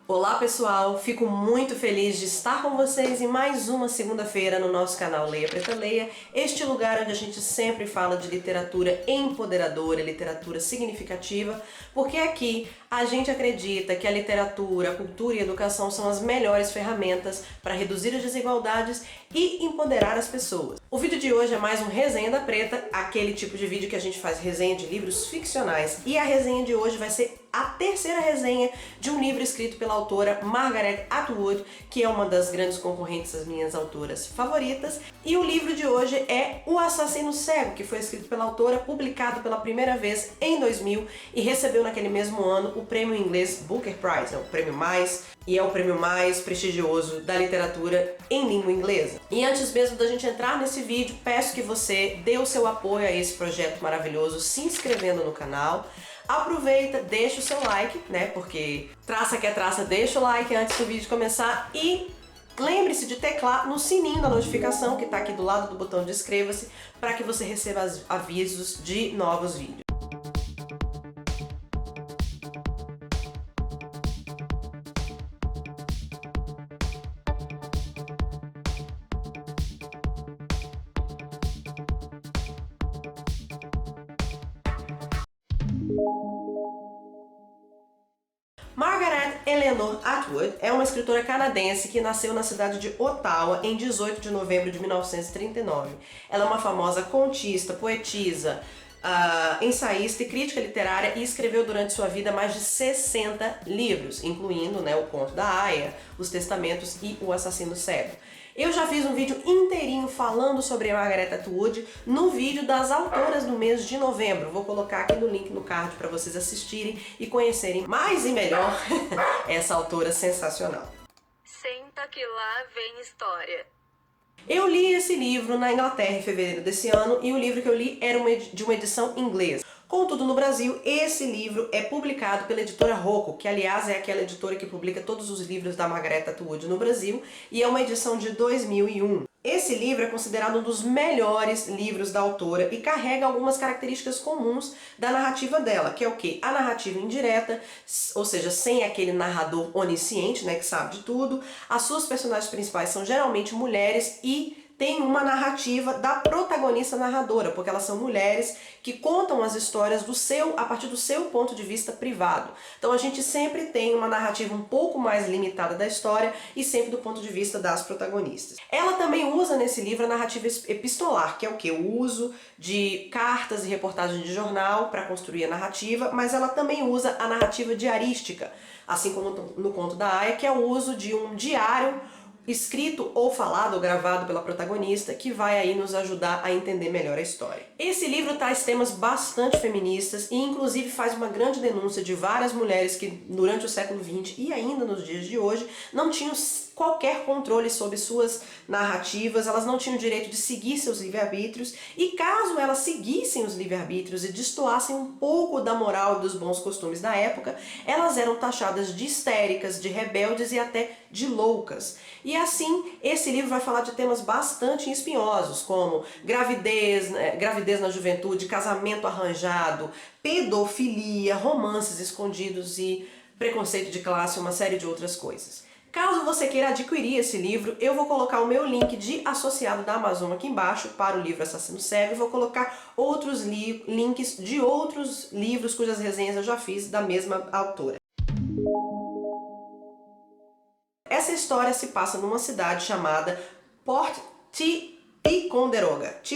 Olá pessoal, fico muito feliz de estar com vocês em mais uma segunda-feira no nosso canal Leia Preta Leia, este lugar onde a gente sempre fala de literatura empoderadora, literatura significativa, porque aqui a gente acredita que a literatura, a cultura e a educação são as melhores ferramentas para reduzir as desigualdades e empoderar as pessoas. O vídeo de hoje é mais um Resenha da Preta, aquele tipo de vídeo que a gente faz resenha de livros ficcionais, e a resenha de hoje vai ser a terceira resenha de um livro escrito pela autora Margaret Atwood, que é uma das grandes concorrentes das minhas autoras favoritas. E o livro de hoje é O Assassino Cego, que foi escrito pela autora, publicado pela primeira vez em 2000 e recebeu naquele mesmo ano o prêmio inglês Booker Prize, é o prêmio mais prestigioso da literatura em língua inglesa. E antes mesmo da gente entrar nesse vídeo, peço que você dê o seu apoio a esse projeto maravilhoso se inscrevendo no canal. Aproveita, deixa o seu like, né, porque traça que é traça, deixa o like antes do vídeo começar e lembre-se de teclar no sininho da notificação que está aqui do lado do botão de inscreva-se para que você receba avisos de novos vídeos. Margaret Eleanor Atwood é uma escritora canadense que nasceu na cidade de Ottawa em 18 de novembro de 1939. Ela é uma famosa contista, poetisa, ensaísta e crítica literária e escreveu durante sua vida mais de 60 livros, incluindo, né, O Conto da Aia, Os Testamentos e O Assassino Cego. Eu já fiz um vídeo inteirinho falando sobre a Margaret Atwood no vídeo das autoras do mês de novembro. Vou colocar aqui no link no card para vocês assistirem e conhecerem mais e melhor essa autora sensacional. Senta que lá vem história. Eu li esse livro na Inglaterra em fevereiro desse ano e o livro que eu li era de uma edição inglesa. Contudo, no Brasil, esse livro é publicado pela editora Rocco, que aliás é aquela editora que publica todos os livros da Margaret Atwood no Brasil, e é uma edição de 2001. Esse livro é considerado um dos melhores livros da autora e carrega algumas características comuns da narrativa dela, que é o quê? A narrativa indireta, ou seja, sem aquele narrador onisciente, né, que sabe de tudo. As suas personagens principais são geralmente mulheres e tem uma narrativa da protagonista narradora, porque elas são mulheres que contam as histórias a partir do seu ponto de vista privado. Então a gente sempre tem uma narrativa um pouco mais limitada da história e sempre do ponto de vista das protagonistas. Ela também usa nesse livro a narrativa epistolar, que é o quê? O uso de cartas e reportagens de jornal para construir a narrativa, mas ela também usa a narrativa diarística, assim como no Conto da Aia, que é o uso de um diário escrito ou falado ou gravado pela protagonista, que vai aí nos ajudar a entender melhor a história. Esse livro traz temas bastante feministas e inclusive faz uma grande denúncia de várias mulheres que durante o século XX e ainda nos dias de hoje não tinham qualquer controle sobre suas narrativas, elas não tinham o direito de seguir seus livre-arbítrios e caso elas seguissem os livre-arbítrios e destoassem um pouco da moral e dos bons costumes da época, elas eram taxadas de histéricas, de rebeldes e até de loucas. E assim, esse livro vai falar de temas bastante espinhosos, como gravidez na juventude, casamento arranjado, pedofilia, romances escondidos e preconceito de classe, uma série de outras coisas. Caso você queira adquirir esse livro, eu vou colocar o meu link de associado da Amazon aqui embaixo para o livro Assassino Cego e vou colocar outros links de outros livros cujas resenhas eu já fiz da mesma autora. Essa história se passa numa cidade chamada Port Ticonderoga, que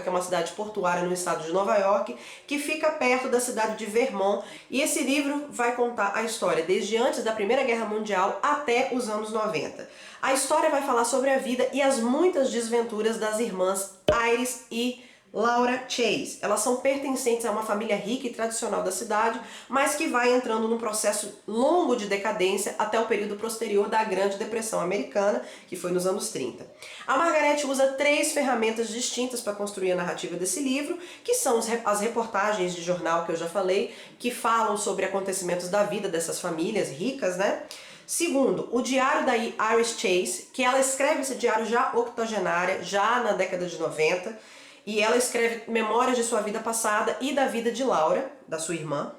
é uma cidade portuária no estado de Nova York, que fica perto da cidade de Vermont, e esse livro vai contar a história desde antes da Primeira Guerra Mundial até os anos 90. A história vai falar sobre a vida e as muitas desventuras das irmãs Iris e Laura Chase. Elas são pertencentes a uma família rica e tradicional da cidade, mas que vai entrando num processo longo de decadência até o período posterior da Grande Depressão Americana, que foi nos anos 30. A Margaret usa 3 ferramentas distintas para construir a narrativa desse livro, que são as reportagens de jornal que eu já falei, que falam sobre acontecimentos da vida dessas famílias ricas, né? Segundo, o diário da Iris Chase, que ela escreve esse diário já octogenária, já na década de 90, e ela escreve memórias de sua vida passada e da vida de Laura, da sua irmã.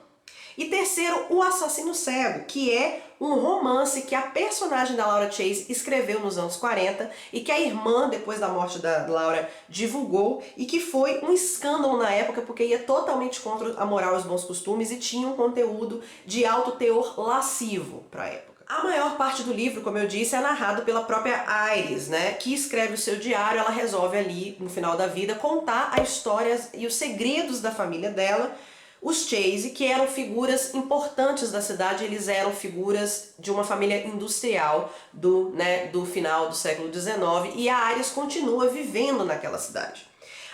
E terceiro, O Assassino Cego, que é um romance que a personagem da Laura Chase escreveu nos anos 40 e que a irmã, depois da morte da Laura, divulgou e que foi um escândalo na época porque ia totalmente contra a moral e os bons costumes e tinha um conteúdo de alto teor lascivo para a época. A maior parte do livro, como eu disse, é narrado pela própria Iris, né, que escreve o seu diário. Ela resolve ali, no final da vida, contar a história e os segredos da família dela, os Chase, que eram figuras importantes da cidade. Eles eram figuras de uma família industrial do final do século XIX, e a Iris continua vivendo naquela cidade.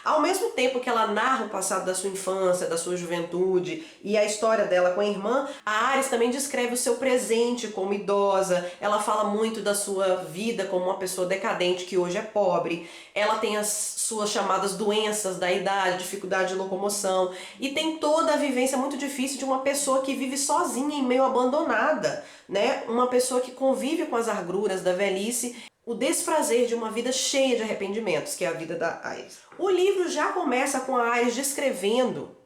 Ao mesmo tempo que ela narra o passado da sua infância, da sua juventude e a história dela com a irmã, a Iris também descreve o seu presente como idosa. Ela fala muito da sua vida como uma pessoa decadente que hoje é pobre. Ela tem as suas chamadas doenças da idade, dificuldade de locomoção, e tem toda a vivência muito difícil de uma pessoa que vive sozinha e meio abandonada, né? Uma pessoa que convive com as agruras da velhice, o desprazer de uma vida cheia de arrependimentos, que é a vida da Iris. O livro já começa com a Iris descrevendo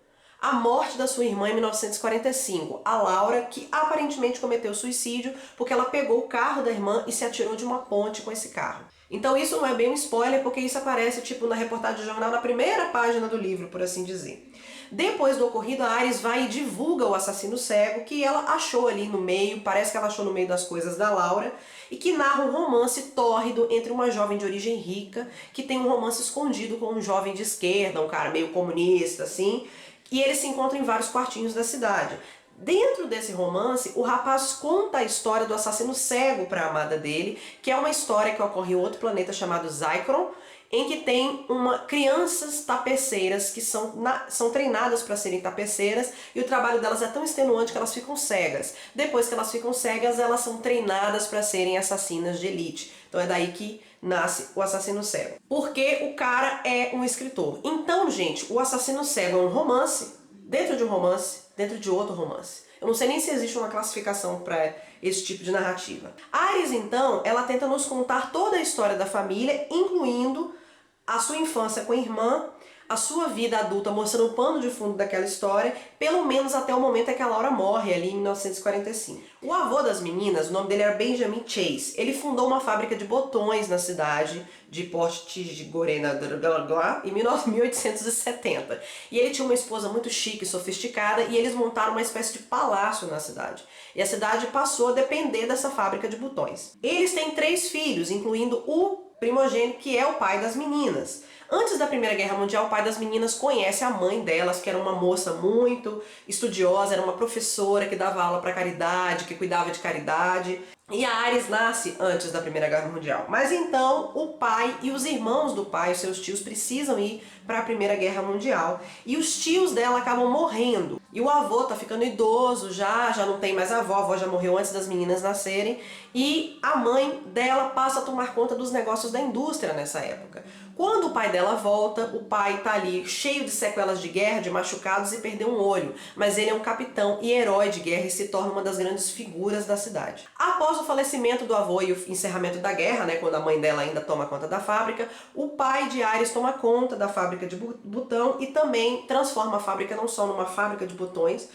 a morte da sua irmã em 1945, a Laura, que aparentemente cometeu suicídio porque ela pegou o carro da irmã e se atirou de uma ponte com esse carro. Então isso não é bem um spoiler, porque isso aparece tipo na reportagem do jornal, na primeira página do livro, por assim dizer. Depois do ocorrido, a Iris vai e divulga O Assassino Cego, que ela achou ali no meio, parece que ela achou no meio das coisas da Laura, e que narra um romance tórrido entre uma jovem de origem rica, que tem um romance escondido com um jovem de esquerda, um cara meio comunista, assim, e eles se encontram em vários quartinhos da cidade. Dentro desse romance, o rapaz conta a história do assassino cego para a amada dele, que é uma história que ocorre em outro planeta chamado Zyklon, em que tem crianças tapeceiras que são treinadas para serem tapeceiras, e o trabalho delas é tão extenuante que elas ficam cegas. Depois que elas ficam cegas, elas são treinadas para serem assassinas de elite. Então é daí que nasce O Assassino Cego. Porque o cara é um escritor. Então, gente, O Assassino Cego é um romance, dentro de um romance, dentro de outro romance. Eu não sei nem se existe uma classificação para esse tipo de narrativa. A Iris, então, ela tenta nos contar toda a história da família, incluindo a sua infância com a irmã, a sua vida adulta, mostrando o pano de fundo daquela história, pelo menos até o momento em que a Laura morre, ali em 1945. O avô das meninas, o nome dele era Benjamin Chase. Ele fundou uma fábrica de botões na cidade de Port Gorena em 1870. E ele tinha uma esposa muito chique e sofisticada, e eles montaram uma espécie de palácio na cidade. E a cidade passou a depender dessa fábrica de botões. Eles têm 3 filhos, incluindo o primogênito, que é o pai das meninas. Antes da Primeira Guerra Mundial, o pai das meninas conhece a mãe delas, que era uma moça muito estudiosa, era uma professora que dava aula para caridade, que cuidava de caridade. E a Iris nasce antes da Primeira Guerra Mundial. Mas então o pai e os irmãos do pai, os seus tios, precisam ir para a Primeira Guerra Mundial. E os tios dela acabam morrendo. E o avô tá ficando idoso já não tem mais avó, a avó já morreu antes das meninas nascerem. E a mãe dela passa a tomar conta dos negócios da indústria nessa época. Quando o pai dela volta, o pai tá ali cheio de sequelas de guerra, de machucados, e perdeu um olho. Mas ele é um capitão e herói de guerra e se torna uma das grandes figuras da cidade. Após o falecimento do avô e o encerramento da guerra, né, quando a mãe dela ainda toma conta da fábrica, o pai de Iris toma conta da fábrica de botão e também transforma a fábrica não só numa fábrica de botões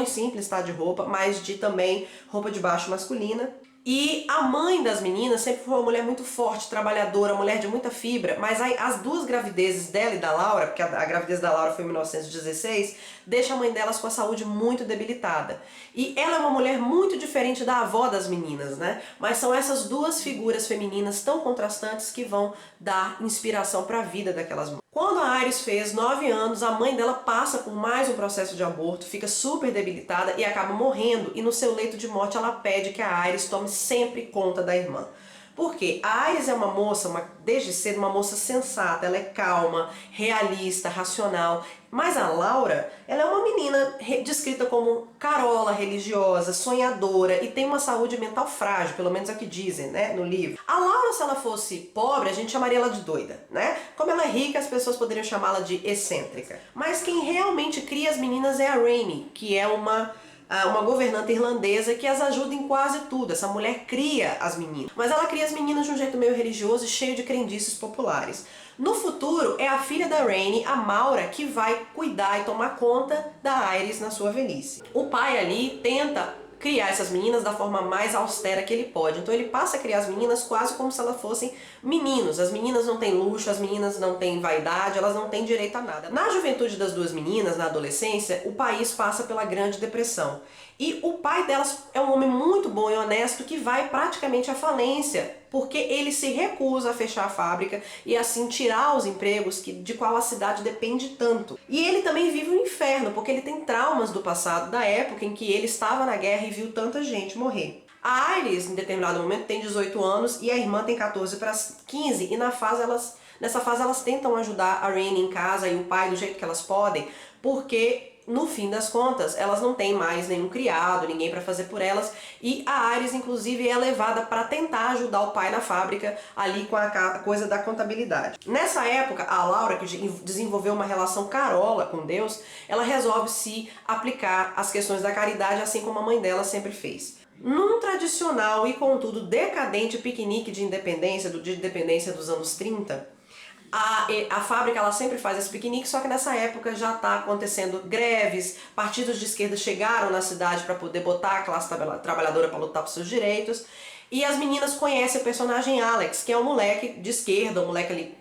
simples, tá, de roupa, mas de também roupa de baixo masculina. E a mãe das meninas sempre foi uma mulher muito forte, trabalhadora, mulher de muita fibra, mas as 2 gravidezes dela e da Laura, porque a gravidez da Laura foi em 1916, deixa a mãe delas com a saúde muito debilitada. E ela é uma mulher muito diferente da avó das meninas, né? Mas são essas 2 figuras femininas tão contrastantes que vão dar inspiração para a vida daquelas mulheres. Quando a Iris fez 9 anos, a mãe dela passa por mais um processo de aborto, fica super debilitada e acaba morrendo. E no seu leito de morte ela pede que a Iris tome sempre conta da irmã. Por quê? A Iris é uma moça, desde cedo, uma moça sensata, ela é calma, realista, racional. Mas a Laura, ela é uma menina descrita como carola, religiosa, sonhadora e tem uma saúde mental frágil, pelo menos é o que dizem, né, no livro. A Laura, se ela fosse pobre, a gente chamaria ela de doida, né? Como ela é rica, as pessoas poderiam chamá-la de excêntrica. Mas quem realmente cria as meninas é a Rainey, que é uma uma governanta irlandesa que as ajuda em quase tudo. Essa mulher cria as meninas, mas ela cria as meninas de um jeito meio religioso e cheio de crendices populares. No futuro, é a filha da Rhaenys, a Maura, que vai cuidar e tomar conta da Aerys na sua velhice. O pai ali tenta criar essas meninas da forma mais austera que ele pode. Então ele passa a criar as meninas quase como se elas fossem meninos. As meninas não têm luxo, as meninas não têm vaidade, elas não têm direito a nada. Na juventude das duas meninas, na adolescência, o país passa pela Grande Depressão. E o pai delas é um homem muito bom e honesto que vai praticamente à falência, porque ele se recusa a fechar a fábrica e assim tirar os empregos de qual a cidade depende tanto. E ele também vive um inferno, porque ele tem traumas do passado, da época em que ele estava na guerra e viu tanta gente morrer. A Aerys, em determinado momento, tem 18 anos e a irmã tem 14 para 15, e nessa fase elas tentam ajudar a Rhaenys em casa e o pai do jeito que elas podem, porque no fim das contas, elas não têm mais nenhum criado, ninguém para fazer por elas, e a Aerys, inclusive, é levada para tentar ajudar o pai na fábrica, ali com a coisa da contabilidade. Nessa época, a Laura, que desenvolveu uma relação carola com Deus, ela resolve se aplicar às questões da caridade, assim como a mãe dela sempre fez. Num tradicional e, contudo, decadente piquenique de independência, do dia de independência dos anos 30, a fábrica ela sempre faz esse piquenique, só que nessa época já está acontecendo greves, partidos de esquerda chegaram na cidade para poder botar a classe trabalhadora para lutar por seus direitos, e as meninas conhecem o personagem Alex, que é um moleque de esquerda, um moleque ali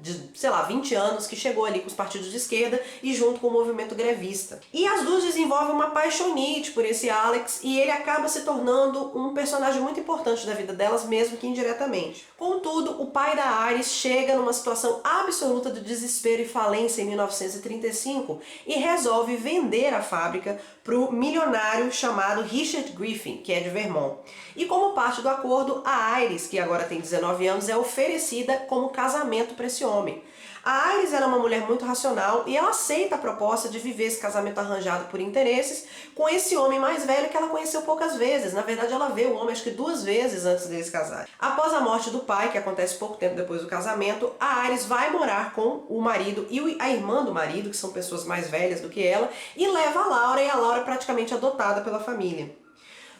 de, sei lá, 20 anos, que chegou ali com os partidos de esquerda e junto com o movimento grevista. E as duas desenvolvem uma paixonite por esse Alex e ele acaba se tornando um personagem muito importante da vida delas, mesmo que indiretamente. Contudo, o pai da Aerys chega numa situação absoluta de desespero e falência em 1935 e resolve vender a fábrica para o milionário chamado Richard Griffin, que é de Vermont. E como parte do acordo, a Aerys, que agora tem 19 anos, é oferecida como casamento para esse homem. A Aerys era uma mulher muito racional e ela aceita a proposta de viver esse casamento arranjado por interesses com esse homem mais velho que ela conheceu poucas vezes. Na verdade, ela vê o homem acho que 2 vezes antes deles casarem. Após a morte do pai, que acontece pouco tempo depois do casamento, a Aerys vai morar com o marido e a irmã do marido, que são pessoas mais velhas do que ela, e leva a Laura, e a Laura é praticamente adotada pela família.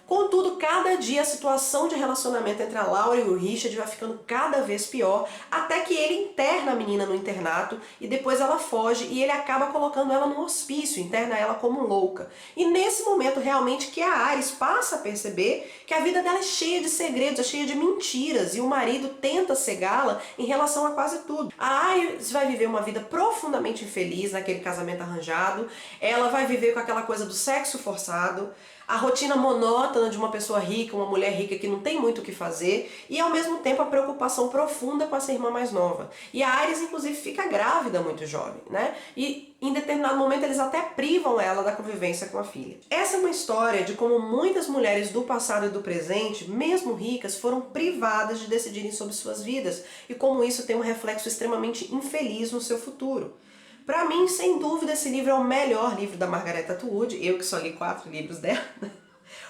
Contudo, cada dia a situação de relacionamento entre a Laura e o Richard vai ficando cada vez pior, até que ele interna a menina no internato e depois ela foge e ele acaba colocando ela no hospício, interna ela como louca. E nesse momento realmente que a Aerys passa a perceber que a vida dela é cheia de segredos, é cheia de mentiras e o marido tenta cegá-la em relação a quase tudo. A Aerys vai viver uma vida profundamente infeliz naquele casamento arranjado, ela vai viver com aquela coisa do sexo forçado, a rotina monótona de uma pessoa rica, uma mulher rica que não tem muito o que fazer, e ao mesmo tempo a preocupação profunda com essa irmã mais nova. E a Aerys, inclusive, fica grávida muito jovem, né? E em determinado momento eles até privam ela da convivência com a filha. Essa é uma história de como muitas mulheres do passado e do presente, mesmo ricas, foram privadas de decidirem sobre suas vidas, e como isso tem um reflexo extremamente infeliz no seu futuro. Pra mim, sem dúvida, esse livro é o melhor livro da Margaret Atwood, eu que só li 4 livros dela.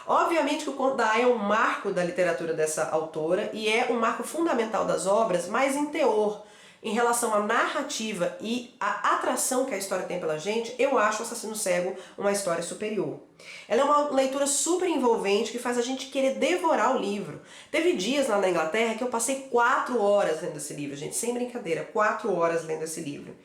Obviamente que o Conto da Aia é um marco da literatura dessa autora e é um marco fundamental das obras, mas em teor, em relação à narrativa e à atração que a história tem pela gente, eu acho O Assassino Cego uma história superior. Ela é uma leitura super envolvente que faz a gente querer devorar o livro. Teve dias lá na Inglaterra que eu passei 4 horas lendo esse livro, gente, sem brincadeira, 4 horas lendo esse livro.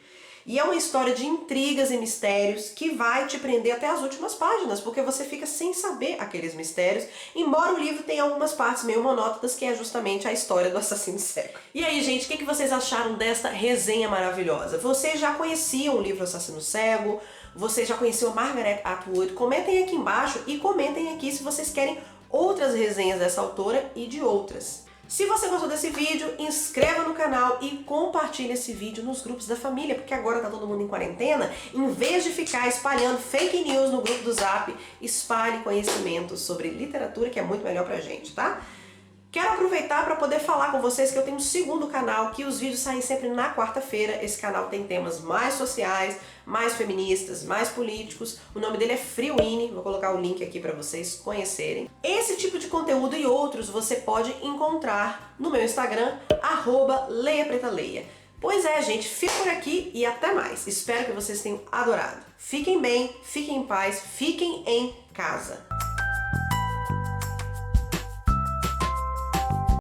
E é uma história de intrigas e mistérios que vai te prender até as últimas páginas, porque você fica sem saber aqueles mistérios, embora o livro tenha algumas partes meio monótonas, que é justamente a história do assassino cego. E aí, gente, o que vocês acharam desta resenha maravilhosa? Vocês já conheciam o livro Assassino Cego? Vocês já conheciam a Margaret Atwood? Comentem aqui embaixo e comentem aqui se vocês querem outras resenhas dessa autora e de outras. Se você gostou desse vídeo, inscreva no canal e compartilhe esse vídeo nos grupos da família, porque agora tá todo mundo em quarentena. Em vez de ficar espalhando fake news no grupo do Zap, espalhe conhecimento sobre literatura, que é muito melhor pra gente, tá? Quero aproveitar para poder falar com vocês que eu tenho um segundo canal, que os vídeos saem sempre na quarta-feira. Esse canal tem temas mais sociais, mais feministas, mais políticos. O nome dele é Friwini, vou colocar o link aqui para vocês conhecerem. Esse tipo de conteúdo e outros você pode encontrar no meu Instagram, @leiapretaleia. Pois é, gente, fico por aqui e até mais. Espero que vocês tenham adorado. Fiquem bem, fiquem em paz, fiquem em casa.